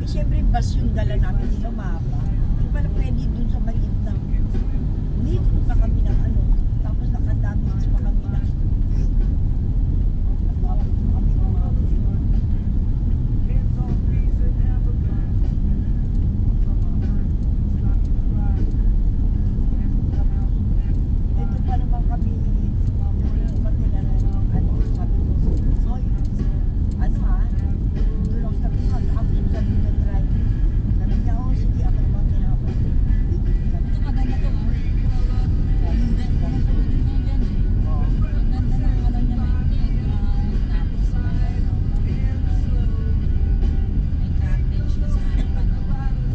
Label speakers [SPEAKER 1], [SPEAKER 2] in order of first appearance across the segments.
[SPEAKER 1] siyempre bus yung dala namin dito mahaba. Hindi pala pwede dun sa maliit na. Hindi pa kami ng ano. Tapos nakadamage pa kami ng ito pa naman kami matila na ano, sabi ko, "Hoy, ano doon ako sabi ko, ako sabi ko drive." Sabi niya, "Oh, sige, ako naman tinapos."
[SPEAKER 2] Ito maganda to ah. Ang ganda ng sulod niya dyan eh. Ang ganda ng ano niya, may playground, tapos may cottage na sa harapan ng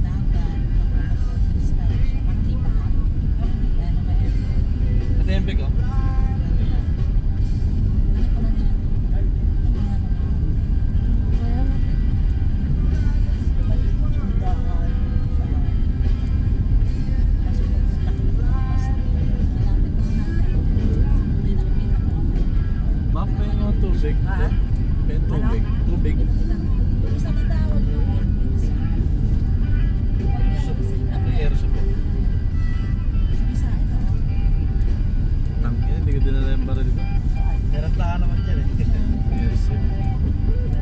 [SPEAKER 2] dagat, tapos style siya, panglipahan. Ano ba yan?
[SPEAKER 3] Katempe ko.
[SPEAKER 2] Ano yan? Ano pala niya? Ano yan?
[SPEAKER 1] Maliit yung daan sa kasi pupunta kami sa bus.
[SPEAKER 2] Malapit naman natin. Hindi nakikita ko naman.
[SPEAKER 3] Map pa yung tubig.
[SPEAKER 1] Ha?
[SPEAKER 3] May tubig. Tubig.
[SPEAKER 2] Isa nitawag yung pizza.
[SPEAKER 3] May airship po.
[SPEAKER 2] Isa, ito.
[SPEAKER 3] Tangin, hindi ko dinala yung baril dito. Meron taka naman dyan eh. Airship.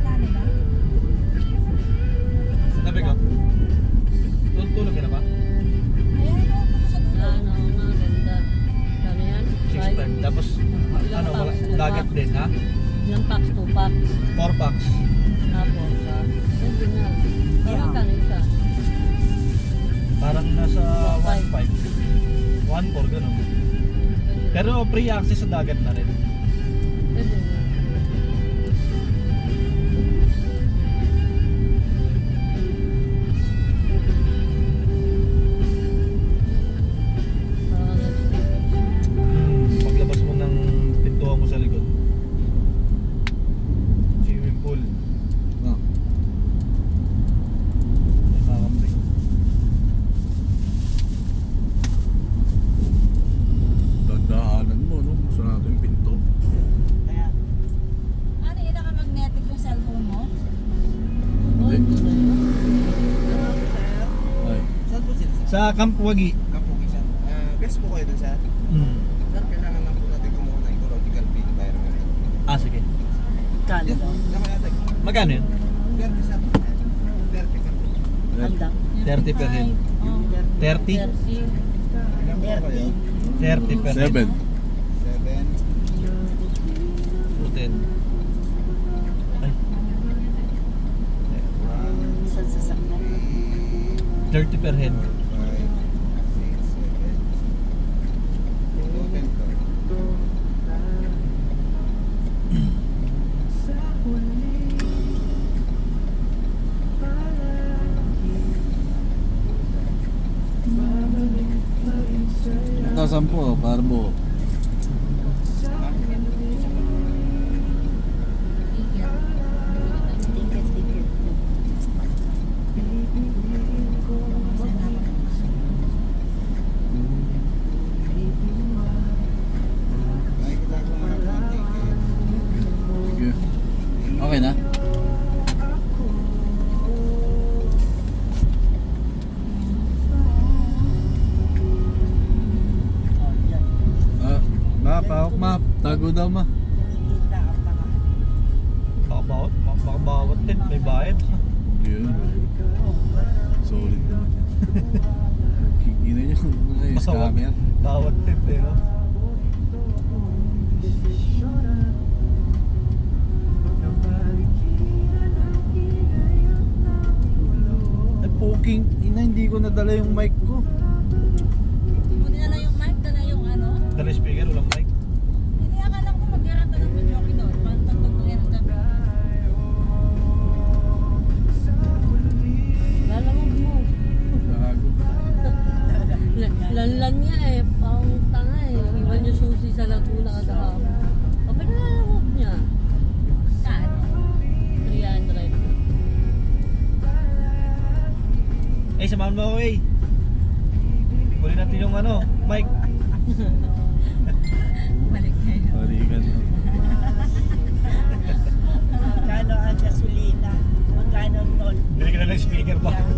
[SPEAKER 2] Lalo ba?
[SPEAKER 3] Sabi ko, tulog ka na ba?
[SPEAKER 2] Ayan o, sa dulo.
[SPEAKER 4] Ano, maganda. Ano yan?
[SPEAKER 3] 6 Tapos, ano, wala, dagat din ha?
[SPEAKER 4] Ilang packs? 2 packs.
[SPEAKER 3] 4 packs.
[SPEAKER 4] Tapos, hindi na. Parang kang isa.
[SPEAKER 3] Parang nasa 1.5. 1.4 gano'n. Pero free access sa dagat na rin.
[SPEAKER 4] Pwede na. Parang next
[SPEAKER 3] Paglabas mo ng pintuan mo sa likod. Swimming pool. No. May makakambing. Tandaanan mo, no? Gusto natin yung pinto.
[SPEAKER 1] Kaya,
[SPEAKER 2] Ano yun, naka-magnetic yung cellphone mo?
[SPEAKER 4] Oh, ito na yun.
[SPEAKER 3] Ay.
[SPEAKER 5] Saan po sila?
[SPEAKER 3] Sa Camp Wagi.
[SPEAKER 5] Kapugisan. Best po kayo dun sa atin. Sir, kailangan lang po natin kumuha ng ecological pay environment.
[SPEAKER 3] Ah, sige.
[SPEAKER 1] kano
[SPEAKER 5] Yan,
[SPEAKER 1] daw?
[SPEAKER 5] yan kaya tayo.
[SPEAKER 3] Magkano yun?
[SPEAKER 5] 30 sir. 30 ka po.
[SPEAKER 1] Handa.
[SPEAKER 3] 30 per head.
[SPEAKER 2] Oh.
[SPEAKER 3] 30?
[SPEAKER 4] 30.
[SPEAKER 5] Ilan po kayo?
[SPEAKER 3] 30 per head.
[SPEAKER 5] 7.
[SPEAKER 3] 10. Ay,
[SPEAKER 1] Isang sasakyan.
[SPEAKER 3] 30 per head.
[SPEAKER 5] 5, 6, 7. Total to.
[SPEAKER 3] Ito 10, parbo.
[SPEAKER 1] Ticket, ticket.
[SPEAKER 5] Nakikita ko nga po ang ticket.
[SPEAKER 3] Sige. Okay na?
[SPEAKER 1] Oh, yan.
[SPEAKER 3] Map, hawak map. Tago daw ma.
[SPEAKER 1] Kita ang mga
[SPEAKER 3] Makabawat din, may bayad. Yun. Solid naman yan. Ina niya mga scammer. Bawat tip eh, no? Ay, poking. Ina, hindi ko nadala yung mic ko.
[SPEAKER 2] Hindi mo dinala yung mic, dala yung ano?
[SPEAKER 3] Dala speaker, walang mic.
[SPEAKER 2] Hindi, akala ko mag-garanta ng video okay doon. Parang tagtagtagin ang gabi.
[SPEAKER 4] Lalamog mo.
[SPEAKER 3] Gago.
[SPEAKER 4] Lanlan niya eh. Pang tanga eh. Iwan yung susi sa Laguna kada hapon. O, pero lalamog niya.
[SPEAKER 2] Saan?
[SPEAKER 4] 300.
[SPEAKER 3] Eh, samahan mo ako eh. Kunin natin yung ano, mic.
[SPEAKER 2] Balik na yun.
[SPEAKER 3] Balikan.
[SPEAKER 1] magkano ang gasolina, magkano ano nun.
[SPEAKER 3] Bili ka na ng speaker bago.